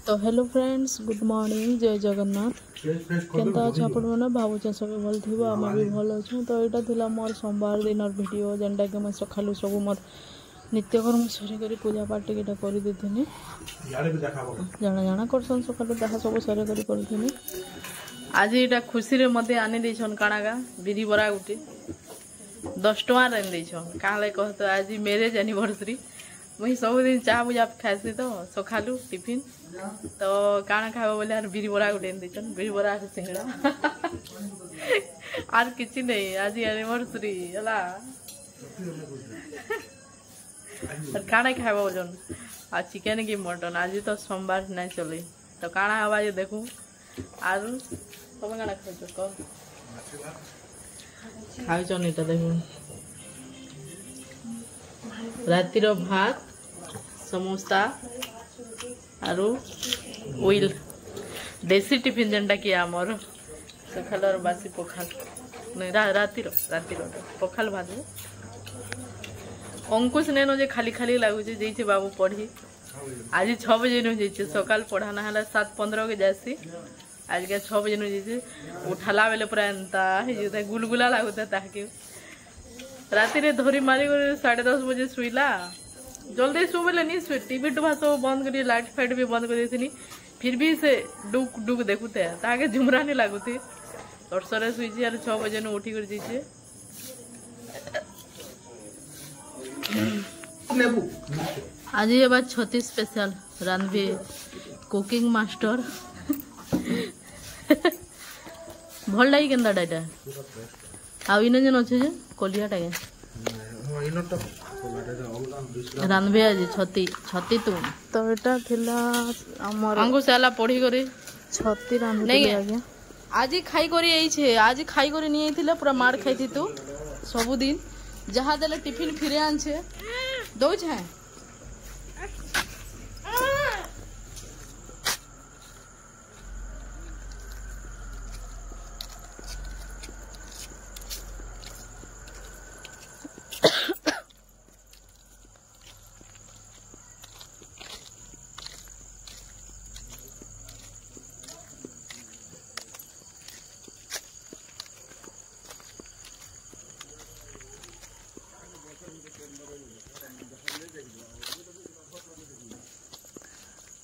तो hello friends, good morning, जय जगन्नाथ। केनता अच्छा आपण मैंने भावुचे सब भल थी, आम भी भल अच्छे। तो यहाँ थी मोर सोमवार दिन भिड जेनटा कि मैं सकालू सब मोर नित्यकर्म सर पूजा पाठ टिकटा कर जाना जाना करसन सकालू जहाँ सब सर करी। आज यहाँ खुशी रे मत आनी देछन काणागा बिरी बरा गुटे 10 टଙ୍କା रेन देछन काले कह तो आज मैरिज एनिवर्सरी मुई सबुदिन चाह बुझा खासी तो सकालू टिफिन तो काना खाइब बोले आर बिरी बरा गुटे देछन बिरी बरा सिंगड़ा आर किछि नहीं आज एनिवर्सरी हला और काना खाइब बोलन आ चिकन की मटन आज तो सोमवार नहीं चले तो काना हवा जे देखू आर तुम काना खाइछ क खाइछन इटा देखू रातिर भात समोसा आरु ओइल देसी टिफिन जेनटा कि आमर सकालर बासी पखाल नहीं रातिर पखाल भात अंकुश नेनो जे खाली खाली लगुचे जैसे बाबू पढ़ी आज 6 बजे नु जैसे सकाल पढ़ाना है 7:15 के जैसी आज के 6 बजे नु जैसे उठाला बेले पूरा एंता है गुलगुला लगुता ताके राति रे धरी मारी 10:30 बजे शुला जल्दी शो बोले नहीं शुए टीवी टुभा सब बंद कर लाइट फाइट भी बंद कर दी फिर भी से डुक डुक देखुते ताके झुमरा नहीं लगुती तोरसरे शुई यार 6 बजे नु उठी कर जाइए आज ये बात छती स्पेशल रांधबी कुकिंग मास्टर भल लगी केनता डाटा आ इन जन अच्छे कलियाटा रांधबे आज छती छती तू तो एटा थिला हमर अंगु साला पढ़ी करे छती रांधबे आगे आज खाई करी एई छे आज खाई करी नहीं थिला पूरा मार खाई तू सब दिन जहाँ देले टिफिन फिरे आनछे दो छे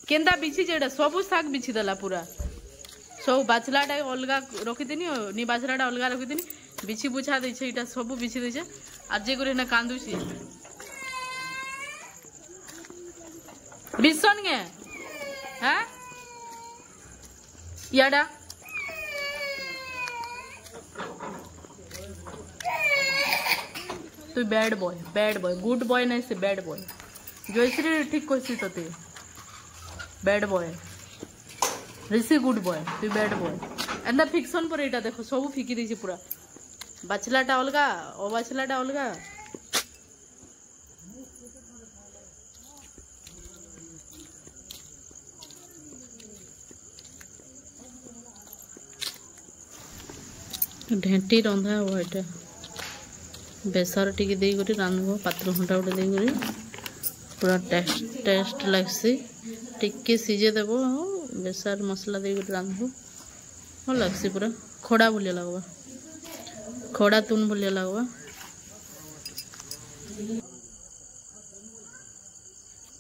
केंदा बिछी जेड़ा सब शाग बिछी देला पूरा सब बाछलाटा अलगा रखिदिनी नि बाछलाटा अलगा रखिदिनी बिछी बुछा दै छै इटा सब बिछी दै छै आ जे करे ना कांदुसी बिसन गे हैं याडा तू बैड बॉय गुड बॉय नहीं से बैड बॉय जयश्री ठीक कहसी तते बैड बॉय ऋषि गुड बॉय तू बैड बॉय एंदा फिक्शन पर एटा देखो सब फिकी दी पूरा बाछलाटा अलगा अबाछलाटा अलगा ढेंटी रंधा हुआ एटा बेसर टिके दे गरी रांधबो पात्र घंटा उठे दे गरी पूरा टेस्ट लागसी टिके सीझे देव बेसार मसला दे रांधबो भल लगसी पूरा खड़ा भलिया लगवा खड़ा तुन भलिया लगवा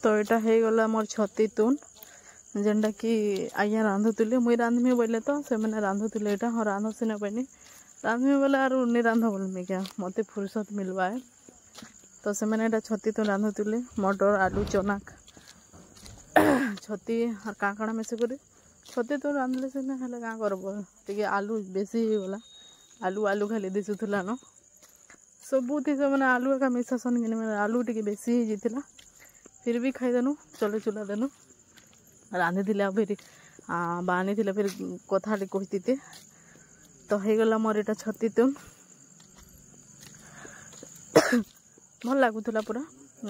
तो यहाँ हो गला मोर छती तुन जेनटा कि आज्ञा रांधुले मुई रांधमी बोले तो से मैंने रांधुले यहाँ हाँ रांध सीना पानी रांधमी बोले आर नहीं रांध बोलमी क्या मत फुर्सत मिलवा है तो से मैंने यहाँ छती तुन रांधुले मटर आलू चना छती और काकड़ा मिसे कर छती तो रांधले से ना क्या करब टे आलू बेसी गला आलू आलू खाली दिशुला न सबुथी से मैंने आलू एका मिसासन कि मैंने आलू टे बेसी हो जाता फिर भी खाईदेनु चले चुला देनु रांधि फिर बानी फिर कथा कहती तो हो गला मोर यहाँ छती तुन भल लगुला पूरा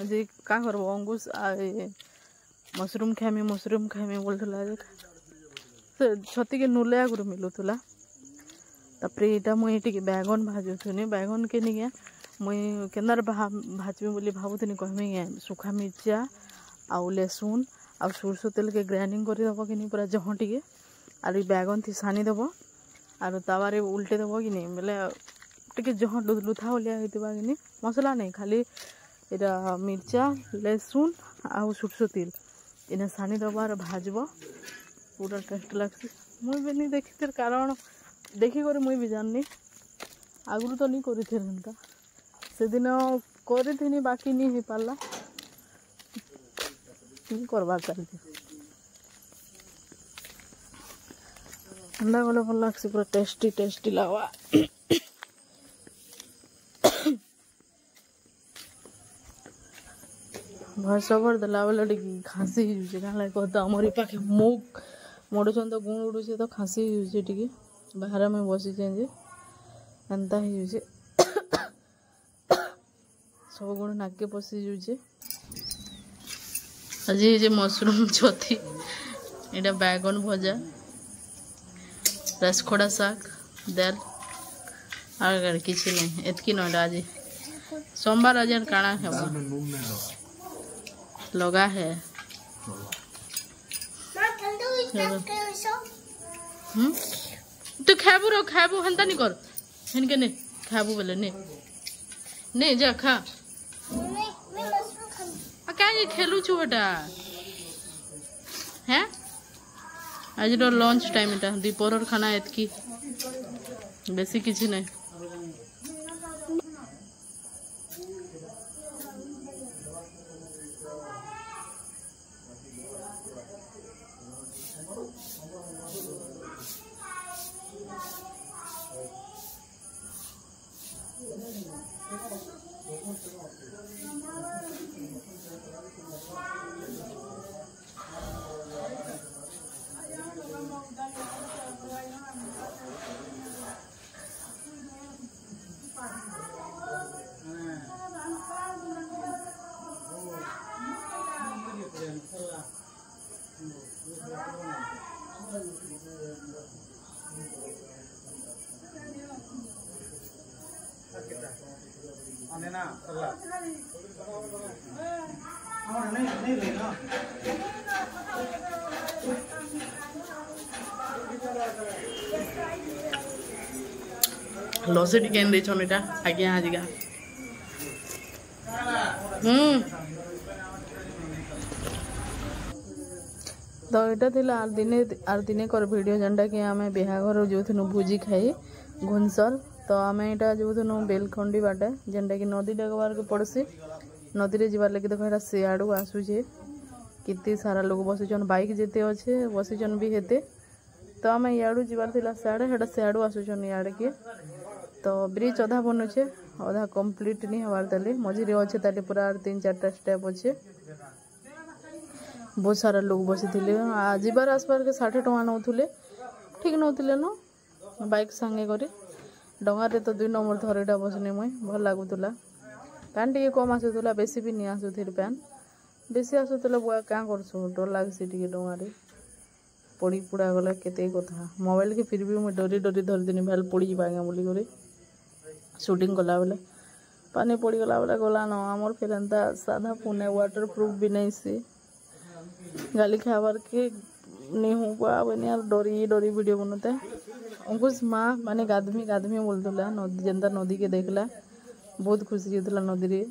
जे क्या करब अंकुश मशरूम खाइमी बोलूला से छती के नुले आगुरी मिलूला तापर यहाँ मुझे बैगन भाजुनी बैगन के नहीं मुई केनार भाजमी बोली भावुनी कहमी सुखा मिर्चा आउ लहसुन आ सोरष तेल के ग्राइंडिंग कर दब कि पूरा जह टे आर बैगन थी सानी दब आर तावारे उल्टे दब कि बोले टे जह लुथा भलिया होता कि मसला नहीं खाली इटा मिर्चा लहसुन आउ सोरष तेल इन्हें सानी दब आर भाजब पूरा टेस्ट लग्सी मुई भी नहीं देखी कारण देखिक मुई भी जाननी आगु तो नहीं करी से दिन करी बाकी नहीं हो पाला करवार चलती ठंडा गले भल लग्सी पूरा टेस्टी टेस्टी लगवा भैंस ओवर देला बेले खासी हो कहता आमरी पाखे मुग मोड़ुन तो गुण उड़ूचे तो खासी हो टे बाहर में बसीचे एंता हो सब गुण नाके पशि जाऊे आज ये मशरूम छती यहाँ बैगन भजा रसखोड़ा शाग दाल आर किसी नहीं एतकी ना आज सोमवार आज काଣା लगा है तू खाबू रो खाबू हेन्ता नहीं कर हेनके ने खाबू बोले ने जा खा क्या खेलु छु बेटा हैं आज लंच टाइम इटा दोपहर खाना एतकी बेसी किसी नहीं लसी टिके देछन इटा आज्ञा आजिका तो यहाँ थी आर दिने कर वीडियो जेनटा कि आम बिहाघर जो भोजी खाई घुनसर तो आम यहाँ जो बेलखंडी बाटे जेनटा कि नदी डेगवार के पड़सी नदी रे जीवार लगे देखो यहाँ सियाड़ू आसूचे कितने सारा लोग बसीचन बाइक जेते अच्छे बसीचन भी हेते तो आम इाड़ू जीवार थिला सियाड़े सियाड़ू आसूचन इाड़े के तो ब्रिज अधा बनुचे अधा कंप्लीट नहीं हबार ताले मझे अच्छे ताले पूरा 3-4टा स्टेप अच्छे बहुत सारा लोग बसी जीवार आसबार के 60 टଙ୍କା नौले ठीक नौले न बाइक सांगे करे डंगारे तो 2 नंबर थरटा बसनी मुई भल लगुला पैन टे कम आसूला बेसी भी नहीं आसूल पैन बेसी आसूला बुआ क्या करसु डर लगसी टे डंगारे पड़ी पुड़ा गला केते कथा मोबाइल के फिर भी मुझे डरी डरी धरदिनी भाल पड़ी जा आगे बोली करे शूटिंग कला बेले पानी पड़गला बेले गला न आमर फिर एंता साधा पुणे वाटर प्रूफ भी नहीं सी गाली खाबार के नहीं हो पा यार डरी डरी वीडियो बनते अंकुश माँ माने गाधमी बोलता नदी जेनता नदी के देखला बहुत खुशी होता नदी रे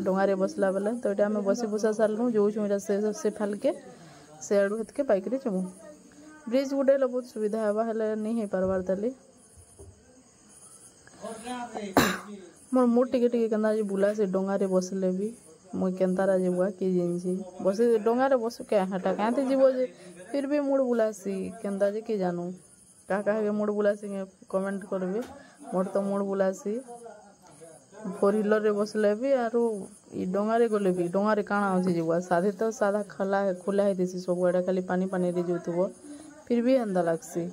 डंगारे बसला बेले तो ये आम बसी बुसा सारूँ जो से फाल के से आड़ू हेतके बाइक रे चमु ब्रिज गुडे बहुत सुविधा हवा हेले नहीं हो पारबार ताली मोर मुड टिके टिके केंदा जे बुला से डंगारे बसले भी मुई केंतारा जे बुआ के जिनसी बस डंगारे बस के हटा काते जीवो जे फिर भी मुड बुलासी केंदा जे के जानू का के मुड बुलासी कमेंट करबे मोर तो मुड बुलासी 4 व्हीलर रे बसले भी आरो ई डंगारे गले भी डंगारे काना होसी जीवा साधे तो सादा खुला है देसी सब एडा खाली पानी पानी रे जोतबो फिर भी अंदा लागसी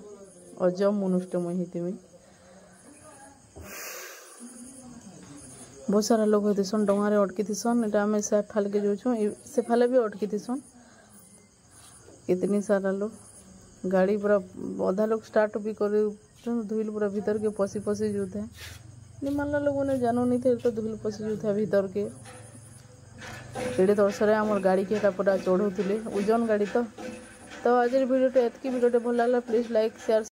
और जब मनुष्ट मुई हितिमी बहुत सारा लोग होते सन डंगारे अटकी थीसन एटा आम से फाल के जो से फाले भी अटकी थीसन कितनी सारा लोग गाड़ी पूरा अधा लोग स्टार्ट भी कर धुल पूरा भीतर के पसी जोते हैं निमाला लोगों ने जानो नहीं थे तो धुल पसी जो था भीतर के एडे तर्सरे आम गाड़ी के पूरा चढ़ाऊे ओजन गाड़ी तो आज भिडियो एतकी भिडियो भल लगा प्लीज लाइक शेयर